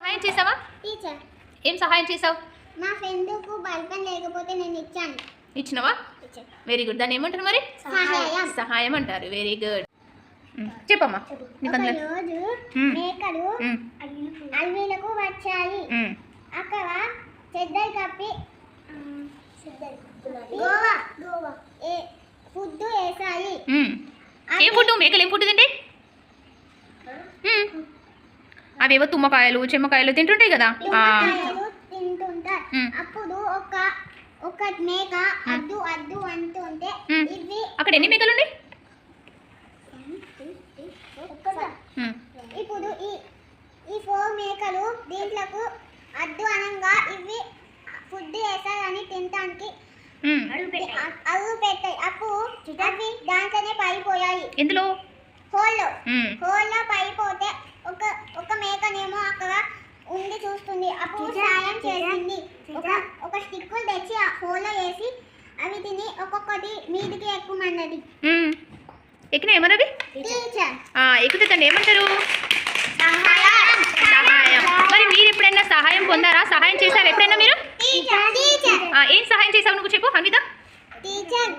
సహాయం చేసావా? టీచర్ ఏం సహాయం చేసావు? మా ఫ్రెండ్కు బల్ పెన్ లేకపోతే నేను ఇచ్చాను. ఇచ్చినవా? Teacher very good. దాన్ని ఏమంటారు మరి? సహాయం. సహాయం అంటారు. Very good. చెప్పమ్మా. ఒక రోజు మేకలు అడవిలకు వచ్చాయి. అక్కడ చెద్దలు కప్పి ఫుడ్ వేసాయి. ఏం ఫుడ్? మేకలు ఏం ఫుడ్ తింటాయి? అవేవో తుమ్మకాయలు చెమ్మకాయలు తింటుంటాయి కదా. తింటుంటారు. అప్పుడు ఒక మేక అద్దు అద్దు అంటుంటే ఇవి అక్కడ ఎన్ని మేకలు ఉన్నాయి? ఇప్పుడు ఈ 4 మేకలు దీంట్లకు అద్దు అనంగా ఇవి ఫుడ్ వేసాయని తినటానికి అరుగు పెట్టాయి. అప్పుడు అవి దాంట్లోనే పడిపోయాయి. ఎందులో? హోల్లో పడిపోతే ఒక మేకనేమో అక్కడ ఉండి చూస్తుంది. అప్పుడు సాయం చేసింది. ఒక స్టిక్కులు తెచ్చి ఆ హోల్లో వేసి అవి తిని ఒక్కొక్కటి మీదికి ఎక్కుమన్నది. ఎక్కినా ఏమన్నది? టీచర్ ఎక్కుతే దాన్ని ఏమంటారు? సహాయం. మరి మీరు ఎప్పుడైనా సహాయం పొందారా? సహాయం చేశారు ఎప్పుడైనా మీరు? టీచర్ ఏం సహాయం చేశావు నువ్వు చెప్పు హమీదా? టీచర్